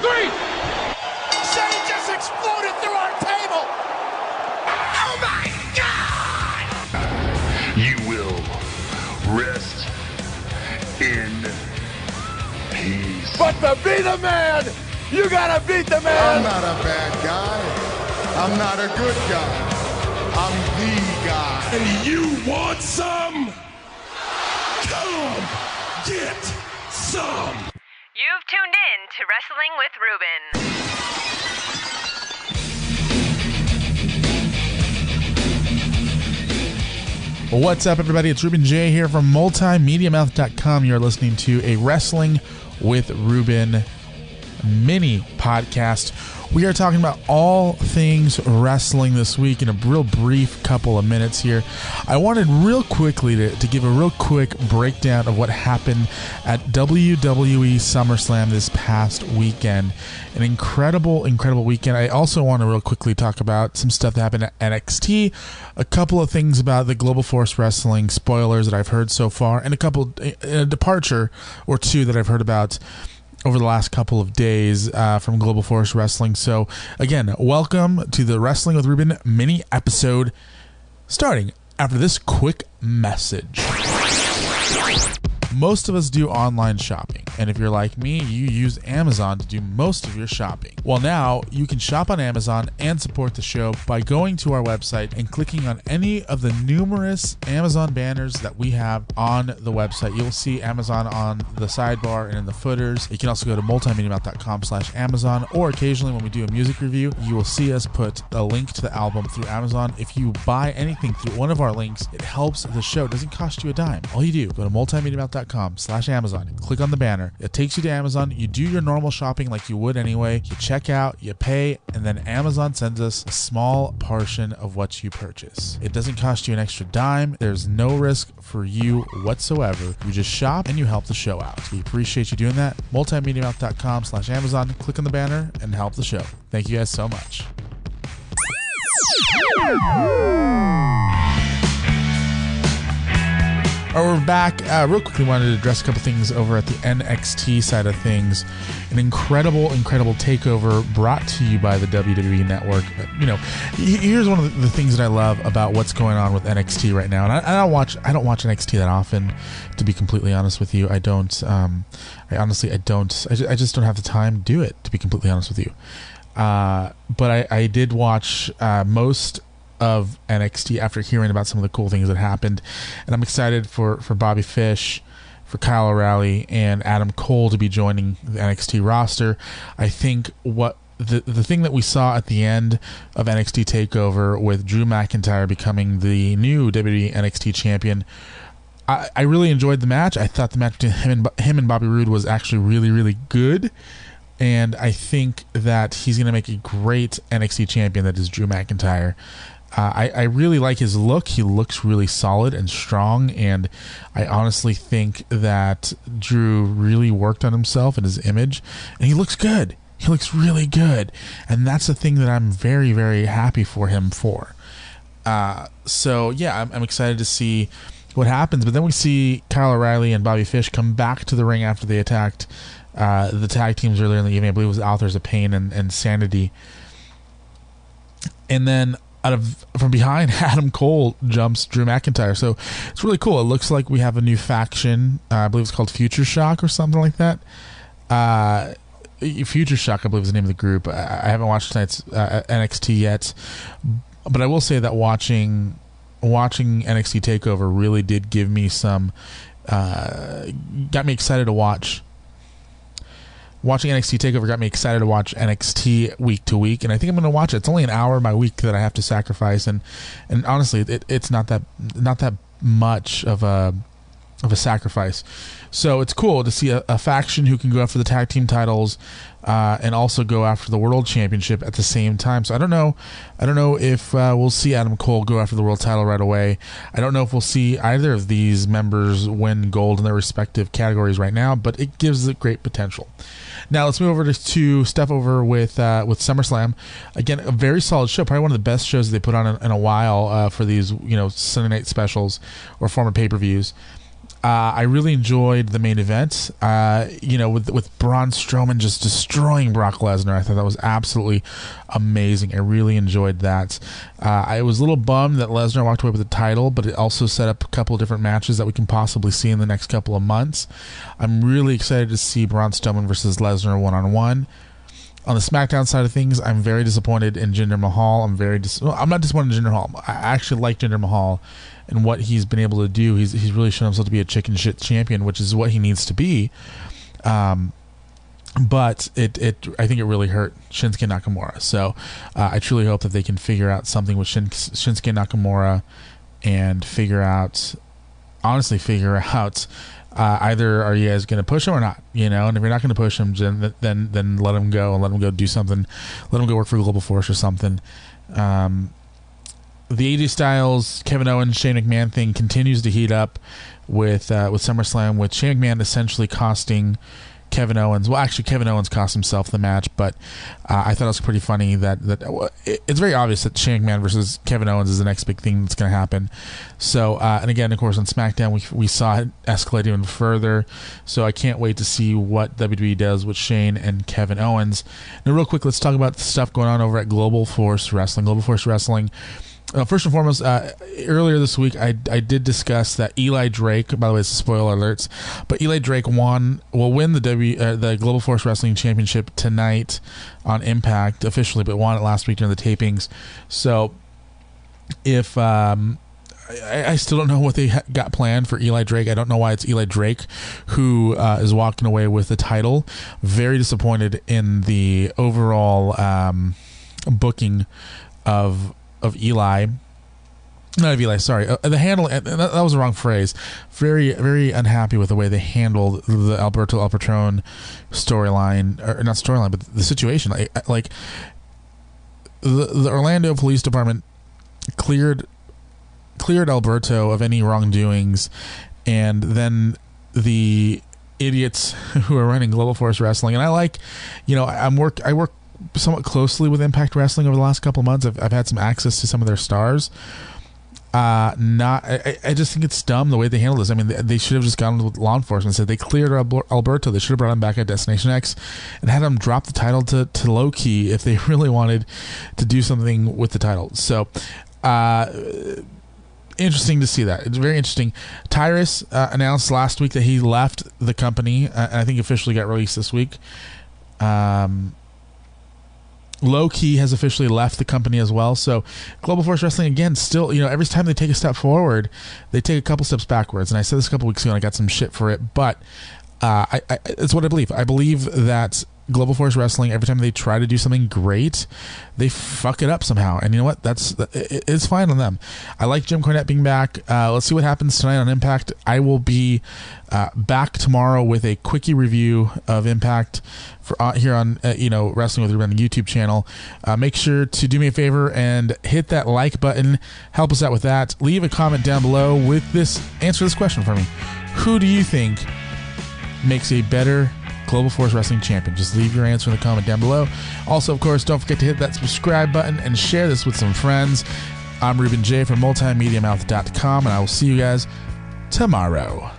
3. Shane just exploded through our table. Oh my God! You will rest in peace. But to be the man, you gotta beat the man. I'm not a bad guy. I'm not a good guy. I'm the guy. And you want some? Come get some. You've tuned in to Wrestling with Ruben. What's up, everybody? It's Ruben Jay here from MultiMediaMouth.com. You're listening to a Wrestling with Ruben mini podcast. We are talking about all things wrestling this week in a real brief couple of minutes here. I wanted real quickly to give a real quick breakdown of what happened at WWE Summerslam this past weekend. An incredible weekend. I also want to real quickly talk about some stuff that happened at NXT, a couple of things about the Global Force Wrestling spoilers that I've heard so far, and a departure or two that I've heard about over the last couple of days from Global Force Wrestling. So again, welcome to the Wrestling with Ruben mini episode, starting after this quick message. Most of us do online shopping, and if you're like me, you use Amazon to do most of your shopping. Well, now you can shop on Amazon and support the show by going to our website and clicking on any of the numerous Amazon banners that we have on the website. You'll see Amazon on the sidebar and in the footers. You can also go to MultiMediaMouth.com/Amazon, or occasionally when we do a music review, you will see us put a link to the album through Amazon. If you buy anything through one of our links, it helps the show. It doesn't cost you a dime. All you do, go to MultiMediaMouth.com/Amazon, click on the banner. It takes you to Amazon. You do your normal shopping like you would anyway. You check out, you pay, and then Amazon sends us a small portion of what you purchase. It doesn't cost you an extra dime. There's no risk for you whatsoever. You just shop and you help the show out. We appreciate you doing that. MultiMediaMouth.com/Amazon, click on the banner and help the show. Thank you guys so much. We're back. Real quickly, wanted to address a couple things over at the NXT side of things. An incredible takeover brought to you by the WWE Network. You know, here's one of the things that I love about what's going on with NXT right now. And I don't watch NXT that often, to be completely honest with you. I don't. I honestly don't. I just don't have the time to do it, to be completely honest with you. But I did watch most of NXT after hearing about some of the cool things that happened, and I'm excited for Bobby Fish, for Kyle O'Reilly, and Adam Cole to be joining the NXT roster. I think what the thing that we saw at the end of NXT TakeOver with Drew McIntyre becoming the new WWE NXT champion, I really enjoyed the match. I thought the match between him and Bobby Roode was actually really good. And I think that he's going to make a great NXT champion that is Drew McIntyre. I really like his look. He looks really solid and strong, and I honestly think that Drew really worked on himself and his image, and he looks good. He looks really good, and that's the thing that I'm very happy for him for. So yeah, I'm excited to see what happens. But then we see Kyle O'Reilly and Bobby Fish come back to the ring after they attacked the tag teams earlier in the evening. I believe it was Authors of Pain and Sanity. And then from behind, Adam Cole jumps Drew McIntyre. So it's really cool. It looks like we have a new faction. I believe it's called Future Shock or something like that. Future Shock, I believe, is the name of the group. I haven't watched tonight's NXT yet, but I will say that watching NXT TakeOver really did give me some, got me excited to watch. Watching NXT TakeOver got me excited to watch NXT week to week, and I think I'm going to watch it. It's only an hour of my week that I have to sacrifice, and honestly, it's not that much of a sacrifice. So it's cool to see a faction who can go after the tag team titles and also go after the world championship at the same time. So I don't know if we'll see Adam Cole go after the world title right away. I don't know if we'll see either of these members win gold in their respective categories right now, but it gives it great potential. Now let's move over to stuff over with SummerSlam. Again, a very solid show, probably one of the best shows they put on in a while for these Sunday night specials or former pay-per-views. I really enjoyed the main event. With Braun Strowman just destroying Brock Lesnar. I thought that was absolutely amazing. I really enjoyed that. I was a little bummed that Lesnar walked away with the title, but it also set up a couple of different matches that we can possibly see in the next couple of months. I'm really excited to see Braun Strowman versus Lesnar one-on-one. On the SmackDown side of things, I'm very disappointed in Jinder Mahal. I'm not disappointed in Jinder Mahal. I actually like Jinder Mahal and what he's been able to do. He's really shown himself to be a chicken shit champion, which is what he needs to be. But I think it really hurt Shinsuke Nakamura. So I truly hope that they can figure out something with Shinsuke Nakamura and figure out either are you guys going to push him or not, and if you're not going to push him, then let him go and let him go do something. Let him go work for Global Force or something. The AJ Styles, Kevin Owens, Shane McMahon thing continues to heat up with SummerSlam, with Shane McMahon essentially costing Kevin Owens. Well, actually, Kevin Owens cost himself the match, but I thought it was pretty funny that it's very obvious that Shane McMahon versus Kevin Owens is the next big thing that's going to happen. So, and again, of course, on SmackDown, we saw it escalate even further. So I can't wait to see what WWE does with Shane and Kevin Owens. Now, real quick, let's talk about the stuff going on over at Global Force Wrestling. Global Force Wrestling. First and foremost, earlier this week, I did discuss that Eli Drake, by the way, it's spoiler alerts, but Eli Drake will win the Global Force Wrestling Championship tonight on Impact officially, but won it last week during the tapings. So if I still don't know what they got planned for Eli Drake. I don't know why it's Eli Drake who is walking away with the title. Very disappointed in the overall booking of Eli. Not of Eli, sorry. The handle, that was the wrong phrase. Very, very unhappy with the way they handled the Alberto El Patron storyline, or not storyline, but the situation. Like the Orlando Police Department cleared Alberto of any wrongdoings, and then the idiots who are running Global Force Wrestling, and I work somewhat closely with Impact Wrestling over the last couple of months. I've had some access to some of their stars. I just think it's dumb the way they handle this. I mean, they should have just gone with law enforcement and said they cleared Alberto. They should have brought him back at Destination X and had him drop the title to Low Key if they really wanted to do something with the title. So, interesting to see that. It's very interesting. Tyrus announced last week that he left the company, and I think officially got released this week. Low Key has officially left the company as well. So Global Force Wrestling, again, still, every time they take a step forward, they take a couple steps backwards. And I said this a couple weeks ago and I got some shit for it, but it's what I believe. I believe that Global Force Wrestling, every time they try to do something great, they fuck it up somehow. And you know what? It's fine on them. I like Jim Cornette being back. Let's see what happens tonight on Impact. I will be back tomorrow with a quickie review of Impact for here on Wrestling with Ruben, the YouTube channel. Make sure to do me a favor and hit that like button. Help us out with that. Leave a comment down below with this. Answer this question for me. Who do you think makes a better Global Force Wrestling champion? Just leave your answer in the comment down below. Also, of course, don't forget to hit that subscribe button and share this with some friends. I'm Ruben Jay from MultiMediaMouth.com, and I will see you guys tomorrow.